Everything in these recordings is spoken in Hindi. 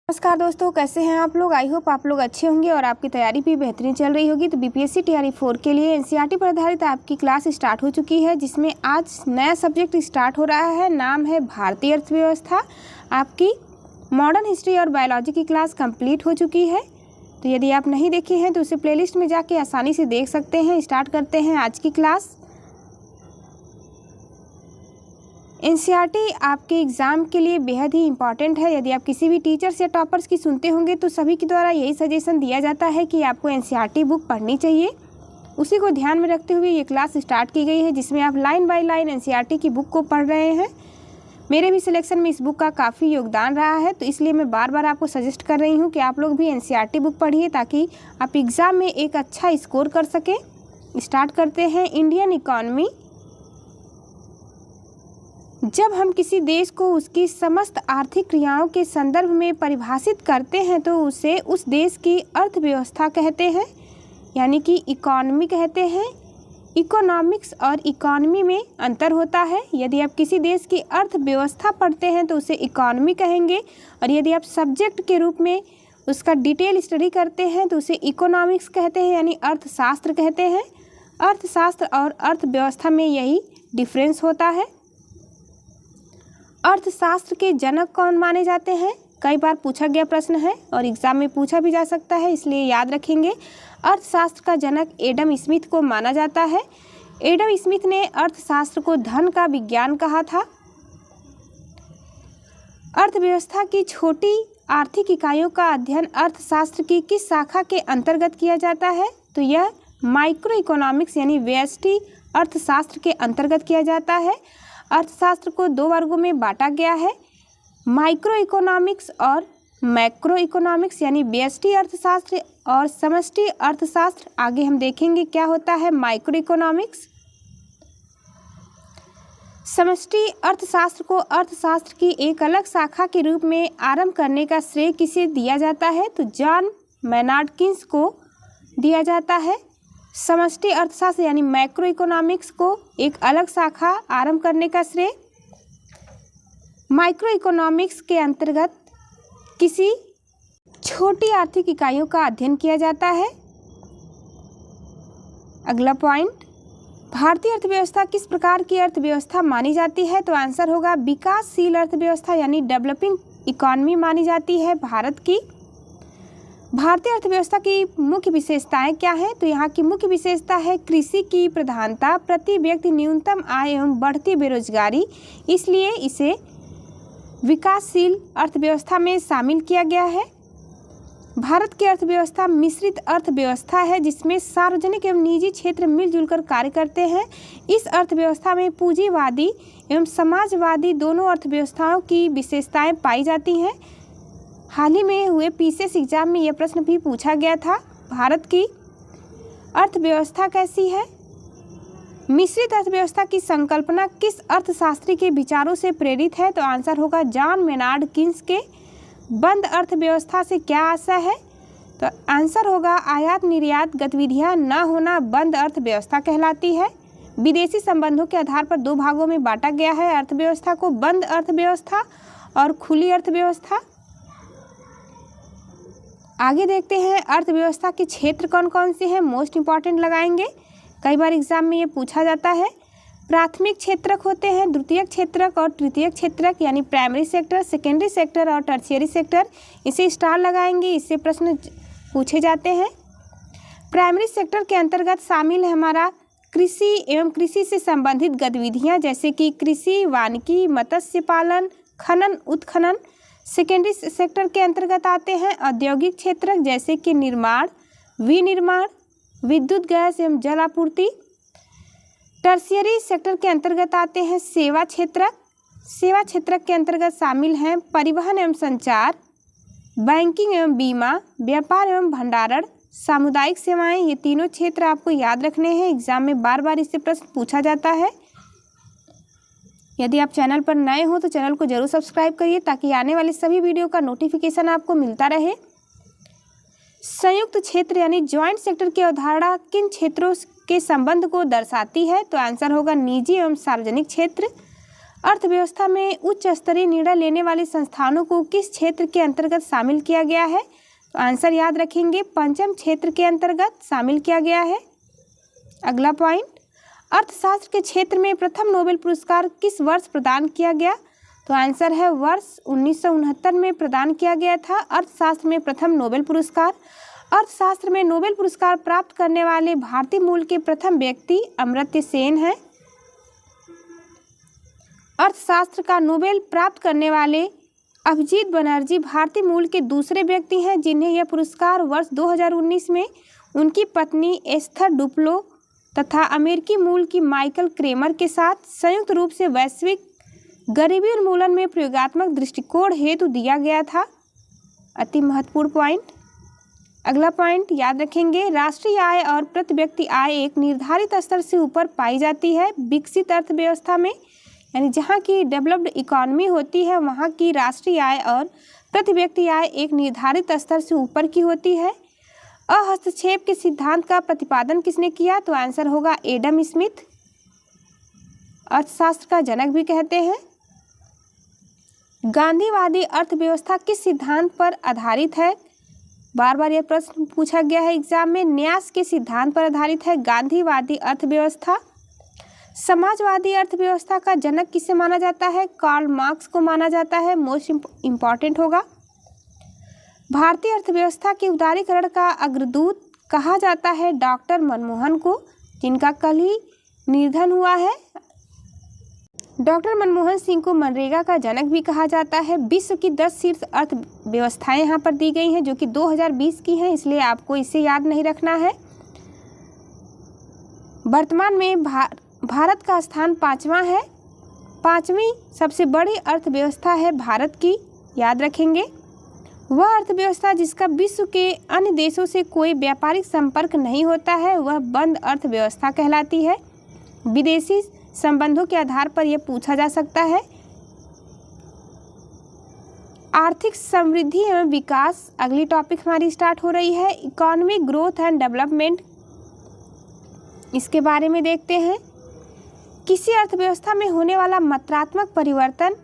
नमस्कार दोस्तों, कैसे हैं आप लोग। आई होप आप लोग अच्छे होंगे और आपकी तैयारी भी बेहतरीन चल रही होगी। तो बीपीएससी टीआरई 4 के लिए एनसीईआरटी पर आधारित आपकी क्लास स्टार्ट हो चुकी है, जिसमें आज नया सब्जेक्ट स्टार्ट हो रहा है। नाम है भारतीय अर्थव्यवस्था। आपकी मॉडर्न हिस्ट्री और बायोलॉजी की क्लास कंप्लीट हो चुकी है। तो यदि आप नहीं देखे हैं तो उसे प्लेलिस्ट में जाके आसानी से देख सकते हैं। स्टार्ट करते हैं आज की क्लास। एनसीईआरटी आपके एग्ज़ाम के लिए बेहद ही इम्पॉर्टेंट है। यदि आप किसी भी टीचर्स या टॉपर्स की सुनते होंगे तो सभी के द्वारा यही सजेशन दिया जाता है कि आपको एनसीईआरटी बुक पढ़नी चाहिए। उसी को ध्यान में रखते हुए ये क्लास स्टार्ट की गई है, जिसमें आप लाइन बाय लाइन एनसीईआरटी की बुक को पढ़ रहे हैं। मेरे भी सिलेक्शन में इस बुक का काफ़ी योगदान रहा है, तो इसलिए मैं बार बार आपको सजेस्ट कर रही हूँ कि आप लोग भी एनसीईआरटी बुक पढ़िए, ताकि आप एग्ज़ाम में एक अच्छा स्कोर कर सकें। स्टार्ट करते हैं। Indian economy. जब हम किसी देश को उसकी समस्त आर्थिक क्रियाओं के संदर्भ में परिभाषित करते हैं तो उसे उस देश की अर्थव्यवस्था कहते हैं, यानी कि इकॉनमी कहते हैं। इकोनॉमिक्स और इकॉनमी में अंतर होता है। यदि आप किसी देश की अर्थव्यवस्था पढ़ते हैं तो उसे इकॉनमी कहेंगे, और यदि आप सब्जेक्ट के रूप में उसका डिटेल स्टडी करते हैं तो उसे इकोनॉमिक्स कहते हैं, यानी अर्थशास्त्र कहते हैं। अर्थशास्त्र और अर्थव्यवस्था में यही डिफरेंस होता है। अर्थशास्त्र के जनक कौन माने जाते हैं, कई बार पूछा गया प्रश्न है और एग्जाम में पूछा भी जा सकता है, इसलिए याद रखेंगे। अर्थशास्त्र का जनक एडम स्मिथ को माना जाता है। एडम स्मिथ ने अर्थशास्त्र को धन का विज्ञान कहा था। अर्थव्यवस्था की छोटी आर्थिक इकाइयों का अध्ययन अर्थशास्त्र की किस शाखा के अंतर्गत किया जाता है, तो यह माइक्रो इकोनॉमिक्स यानी व्यष्टि अर्थशास्त्र के अंतर्गत किया जाता है। अर्थशास्त्र को दो वर्गों में बांटा गया है, माइक्रो इकोनॉमिक्स और मैक्रो इकोनॉमिक्स, यानी व्यष्टि अर्थशास्त्र और समष्टि अर्थशास्त्र। आगे हम देखेंगे क्या होता है माइक्रो इकोनॉमिक्स। समष्टि अर्थशास्त्र को अर्थशास्त्र की एक अलग शाखा के रूप में आरंभ करने का श्रेय किसे दिया जाता है, तो जॉन मैनार्ड किन्स को दिया जाता है। समष्टि अर्थशास्त्र यानी मैक्रो इकोनॉमिक्स को एक अलग शाखा आरंभ करने का श्रेय माइक्रो इकोनॉमिक्स के अंतर्गत किसी छोटी आर्थिक इकाइयों का अध्ययन किया जाता है। अगला पॉइंट, भारतीय अर्थव्यवस्था किस प्रकार की अर्थव्यवस्था मानी जाती है, तो आंसर होगा विकासशील अर्थव्यवस्था यानी डेवलपिंग इकॉनमी मानी जाती है भारत की। भारतीय अर्थव्यवस्था की मुख्य विशेषताएं क्या हैं, तो यहाँ की मुख्य विशेषता है कृषि की प्रधानता, प्रति व्यक्ति न्यूनतम आय एवं बढ़ती बेरोजगारी, इसलिए इसे विकासशील अर्थव्यवस्था में शामिल किया गया है। भारत की अर्थव्यवस्था मिश्रित अर्थव्यवस्था है, जिसमें सार्वजनिक एवं निजी क्षेत्र मिलजुल कर कार्य करते हैं। इस अर्थव्यवस्था में पूंजीवादी एवं समाजवादी दोनों अर्थव्यवस्थाओं की विशेषताएं पाई जाती हैं। हाल ही में हुए पीसीएस एग्जाम में यह प्रश्न भी पूछा गया था, भारत की अर्थव्यवस्था कैसी है। मिश्रित अर्थव्यवस्था की संकल्पना किस अर्थशास्त्री के विचारों से प्रेरित है, तो आंसर होगा जॉन मेनार्ड किन्स के। बंद अर्थव्यवस्था से क्या आशय है, तो आंसर होगा आयात निर्यात गतिविधियां न होना बंद अर्थव्यवस्था कहलाती है। विदेशी संबंधों के आधार पर दो भागों में बांटा गया है अर्थव्यवस्था को, बंद अर्थव्यवस्था और खुली अर्थव्यवस्था। आगे देखते हैं अर्थव्यवस्था के क्षेत्र कौन कौन से हैं, मोस्ट इंपॉर्टेंट लगाएंगे, कई बार एग्जाम में ये पूछा जाता है। प्राथमिक क्षेत्रक होते हैं, द्वितीयक क्षेत्रक और तृतीयक क्षेत्रक, यानी प्राइमरी सेक्टर, सेकेंडरी सेक्टर और टर्शियरी सेक्टर। इसे स्टार लगाएंगे, इससे प्रश्न पूछे जाते हैं। प्राइमरी सेक्टर के अंतर्गत शामिल है हमारा कृषि एवं कृषि से संबंधित गतिविधियाँ, जैसे कि कृषि, वानिकी, मत्स्य पालन, खनन, उत्खनन। सेकेंडरी सेक्टर के अंतर्गत आते हैं औद्योगिक क्षेत्र, जैसे कि निर्माण, विनिर्माण, विद्युत, गैस एवं जल आपूर्ति। टर्शियरी सेक्टर के अंतर्गत आते हैं सेवा क्षेत्रक। सेवा क्षेत्रक के अंतर्गत शामिल हैं परिवहन एवं संचार, बैंकिंग एवं बीमा, व्यापार एवं भंडारण, सामुदायिक सेवाएं। ये तीनों क्षेत्र आपको याद रखने हैं, एग्जाम में बार बार इससे प्रश्न पूछा जाता है। यदि आप चैनल पर नए हो तो चैनल को जरूर सब्सक्राइब करिए, ताकि आने वाले सभी वीडियो का नोटिफिकेशन आपको मिलता रहे। संयुक्त क्षेत्र यानी ज्वाइंट सेक्टर की अवधारणा किन क्षेत्रों के संबंध को दर्शाती है, तो आंसर होगा निजी एवं सार्वजनिक क्षेत्र। अर्थव्यवस्था में उच्च स्तरीय निर्णय लेने वाले संस्थानों को किस क्षेत्र के अंतर्गत शामिल किया गया है? तो आंसर याद रखेंगे, पंचम क्षेत्र के अंतर्गत शामिल किया गया है। अगला पॉइंट, अर्थशास्त्र के क्षेत्र में प्रथम नोबेल पुरस्कार किस वर्ष प्रदान किया गया? तो आंसर है वर्ष 1969 में प्रदान किया गया था अर्थशास्त्र में प्रथम नोबेल पुरस्कार। अर्थशास्त्र में नोबेल पुरस्कार प्राप्त करने वाले भारतीय मूल के प्रथम व्यक्ति अमर्त्य सेन हैं। अर्थशास्त्र का नोबेल प्राप्त करने वाले अभिजीत बनर्जी भारतीय मूल के दूसरे व्यक्ति हैं जिन्हें यह पुरस्कार वर्ष 2019 में उनकी पत्नी एस्थर डुप्लो तथा अमेरिकी मूल की माइकल क्रेमर के साथ संयुक्त रूप से वैश्विक गरीबी उन्मूलन में प्रयोगात्मक दृष्टिकोण हेतु दिया गया था। अति महत्वपूर्ण पॉइंट। अगला पॉइंट याद रखेंगे, राष्ट्रीय आय और प्रति व्यक्ति आय एक निर्धारित स्तर से ऊपर पाई जाती है विकसित अर्थव्यवस्था में, यानी जहाँ की डेवलप्ड इकोनॉमी होती है वहाँ की राष्ट्रीय आय और प्रति व्यक्ति आय एक निर्धारित स्तर से ऊपर की होती है। अहस्तक्षेप के सिद्धांत का प्रतिपादन किसने किया? तो आंसर होगा एडम स्मिथ। अर्थशास्त्र का जनक भी कहते हैं। गांधीवादी अर्थव्यवस्था किस सिद्धांत पर आधारित है? बार बार यह प्रश्न पूछा गया है एग्जाम में। न्यास के सिद्धांत पर आधारित है गांधीवादी अर्थव्यवस्था। समाजवादी अर्थव्यवस्था का जनक किसे माना जाता है? कार्ल मार्क्स को माना जाता है। मोस्ट इम्पॉर्टेंट होगा। भारतीय अर्थव्यवस्था के उदारीकरण का अग्रदूत कहा जाता है डॉक्टर मनमोहन को, जिनका कल ही निधन हुआ है। डॉक्टर मनमोहन सिंह को मनरेगा का जनक भी कहा जाता है। विश्व की 10 शीर्ष अर्थव्यवस्थाएं यहाँ पर दी गई हैं जो कि 2020 की हैं, इसलिए आपको इसे याद नहीं रखना है। वर्तमान में भारत का स्थान 5वां है। 5वीं सबसे बड़ी अर्थव्यवस्था है भारत की, याद रखेंगे। वह अर्थव्यवस्था जिसका विश्व के अन्य देशों से कोई व्यापारिक संपर्क नहीं होता है वह बंद अर्थव्यवस्था कहलाती है। विदेशी संबंधों के आधार पर यह पूछा जा सकता है। आर्थिक समृद्धि एवं विकास अगली टॉपिक हमारी स्टार्ट हो रही है। इकोनॉमिक ग्रोथ एंड डेवलपमेंट, इसके बारे में देखते हैं। किसी अर्थव्यवस्था में होने वाला मात्रात्मक परिवर्तन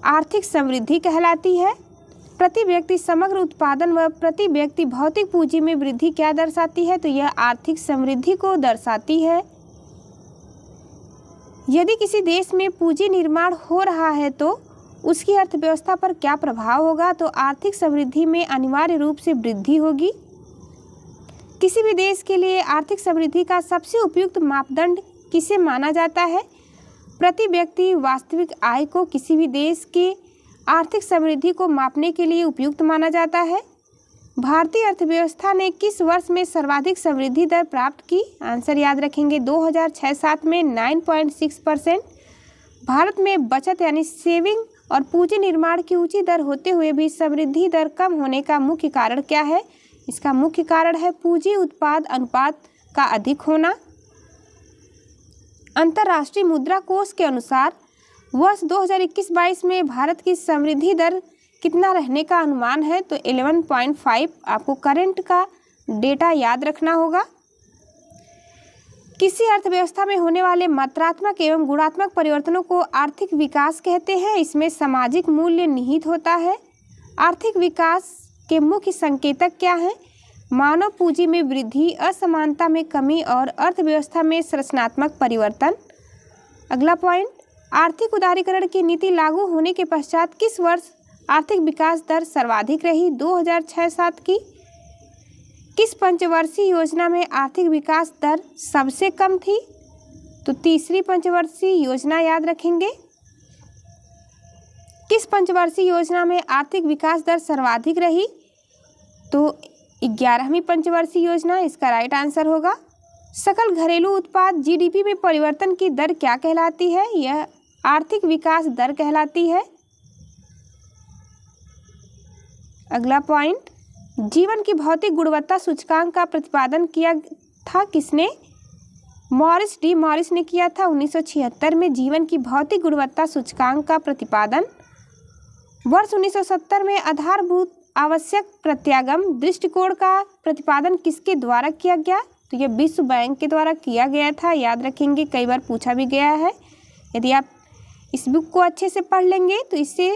आर्थिक समृद्धि कहलाती है। प्रति व्यक्ति समग्र उत्पादन व प्रति व्यक्ति भौतिक पूंजी में वृद्धि क्या दर्शाती है? तो यह आर्थिक समृद्धि को दर्शाती है। यदि किसी देश में पूंजी निर्माण हो रहा है तो उसकी अर्थव्यवस्था पर क्या प्रभाव होगा? तो आर्थिक समृद्धि में अनिवार्य रूप से वृद्धि होगी। किसी भी देश के लिए आर्थिक समृद्धि का सबसे उपयुक्त मापदंड किसे माना जाता है? प्रति व्यक्ति वास्तविक आय को किसी भी देश के आर्थिक समृद्धि को मापने के लिए उपयुक्त माना जाता है। भारतीय अर्थव्यवस्था ने किस वर्ष में सर्वाधिक समृद्धि दर प्राप्त की? आंसर याद रखेंगे 2006-07 में 9.6%। भारत में बचत यानी सेविंग और पूंजी निर्माण की ऊंची दर होते हुए भी समृद्धि दर कम होने का मुख्य कारण क्या है? इसका मुख्य कारण है पूंजी उत्पाद अनुपात का अधिक होना। अंतर्राष्ट्रीय मुद्रा कोष के अनुसार वर्ष 2021-22 में भारत की समृद्धि दर कितना रहने का अनुमान है? तो 11.5। आपको करंट का डेटा याद रखना होगा। किसी अर्थव्यवस्था में होने वाले मात्रात्मक एवं गुणात्मक परिवर्तनों को आर्थिक विकास कहते हैं। इसमें सामाजिक मूल्य निहित होता है। आर्थिक विकास के मुख्य संकेतक क्या हैं? मानव पूंजी में वृद्धि, असमानता में कमी और अर्थव्यवस्था में संरचनात्मक परिवर्तन। अगला पॉइंट, आर्थिक उदारीकरण की नीति लागू होने के पश्चात किस वर्ष आर्थिक विकास दर सर्वाधिक रही? 2006-07 की। किस पंचवर्षीय योजना में आर्थिक विकास दर सबसे कम थी? तो तीसरी पंचवर्षीय योजना याद रखेंगे। किस पंचवर्षीय योजना में आर्थिक विकास दर सर्वाधिक रही? तो 11वीं पंचवर्षीय योजना इसका राइट आंसर होगा। सकल घरेलू उत्पाद जीडीपी में परिवर्तन की दर क्या कहलाती है? यह आर्थिक विकास दर कहलाती है। अगला पॉइंट, जीवन की भौतिक गुणवत्ता सूचकांक का प्रतिपादन किया था किसने? मॉरिस डी मॉरिस ने किया था 1976 में जीवन की भौतिक गुणवत्ता सूचकांक का प्रतिपादन। वर्ष 1970 में आधारभूत आवश्यक प्रत्यागम दृष्टिकोण का प्रतिपादन किसके द्वारा किया गया? तो यह विश्व बैंक के द्वारा किया गया था, याद रखेंगे, कई बार पूछा भी गया है। यदि आप इस बुक को अच्छे से पढ़ लेंगे तो इससे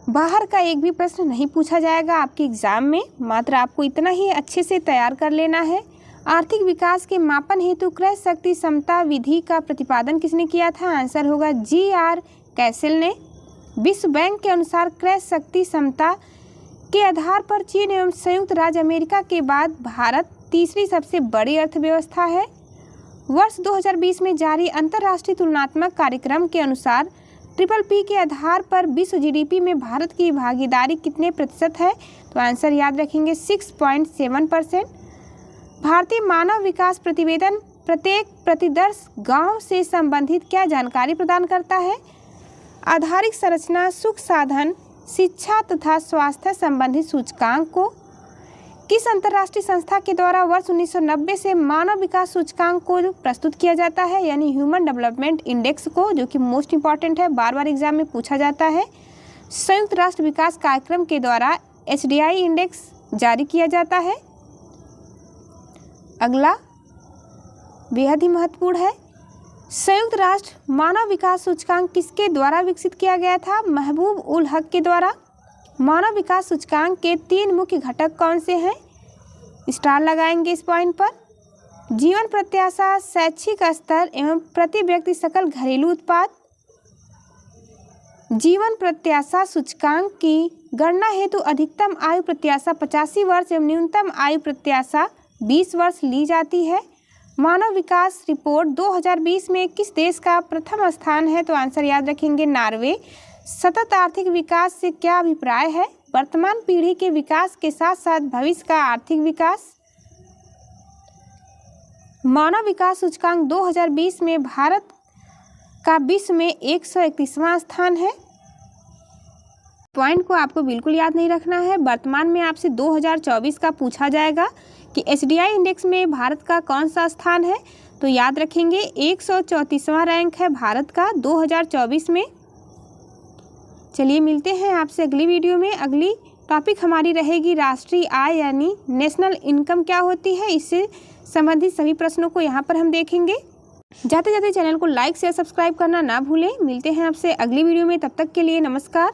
बाहर का एक भी प्रश्न नहीं पूछा जाएगा आपके एग्जाम में। मात्र आपको इतना ही अच्छे से तैयार कर लेना है। आर्थिक विकास के मापन हेतु क्रय शक्ति समता विधि का प्रतिपादन किसने किया था? आंसर होगा G.R. कैसेल ने। विश्व बैंक के अनुसार क्रय शक्ति समता के आधार पर चीन एवं संयुक्त राज्य अमेरिका के बाद भारत तीसरी सबसे बड़ी अर्थव्यवस्था है। वर्ष 2020 में जारी अंतर्राष्ट्रीय तुलनात्मक कार्यक्रम के अनुसार PPP के आधार पर विश्व GDP में भारत की भागीदारी कितने प्रतिशत है? तो आंसर याद रखेंगे 6.7%। भारतीय मानव विकास प्रतिवेदन प्रत्येक प्रतिदर्श गांव से संबंधित क्या जानकारी प्रदान करता है? आधारिक संरचना, सुख साधन, शिक्षा तथा स्वास्थ्य संबंधित सूचकांक को किस अंतर्राष्ट्रीय संस्था के द्वारा वर्ष 1990 से मानव विकास सूचकांक को प्रस्तुत किया जाता है, यानी ह्यूमन डेवलपमेंट इंडेक्स को, जो कि मोस्ट इंपॉर्टेंट है, बार बार एग्जाम में पूछा जाता है। संयुक्त राष्ट्र विकास कार्यक्रम के द्वारा HDI इंडेक्स जारी किया जाता है। अगला बेहद ही महत्वपूर्ण है, संयुक्त राष्ट्र मानव विकास सूचकांक किसके द्वारा विकसित किया गया था? महबूब उल हक के द्वारा। मानव विकास सूचकांक के 3 मुख्य घटक कौन से हैं? स्टार लगाएंगे इस पॉइंट पर। जीवन प्रत्याशा, शैक्षिक स्तर एवं प्रति व्यक्ति सकल घरेलू उत्पाद। जीवन प्रत्याशा सूचकांक की गणना हेतु अधिकतम आयु प्रत्याशा 85 वर्ष एवं न्यूनतम आयु प्रत्याशा 20 वर्ष ली जाती है। मानव विकास रिपोर्ट 2020 में किस देश का प्रथम स्थान है? तो आंसर याद रखेंगे नॉर्वे। सतत आर्थिक विकास से क्या अभिप्राय है? वर्तमान पीढ़ी के विकास के साथ साथ भविष्य का आर्थिक विकास। मानव विकास सूचकांक 2020 में भारत का विश्व में 131वां स्थान है। पॉइंट को आपको बिल्कुल याद नहीं रखना है। वर्तमान में आपसे 2024 का पूछा जाएगा कि HDI इंडेक्स में भारत का कौन सा स्थान है, तो याद रखेंगे 134वां रैंक है भारत का 2024 में। चलिए मिलते हैं आपसे अगली वीडियो में। अगली टॉपिक हमारी रहेगी राष्ट्रीय आय यानी नेशनल इनकम क्या होती है, इससे संबंधित सभी प्रश्नों को यहाँ पर हम देखेंगे। जाते जाते चैनल को लाइक शेयर सब्सक्राइब करना ना भूलें। मिलते हैं आपसे अगली वीडियो में, तब तक के लिए नमस्कार।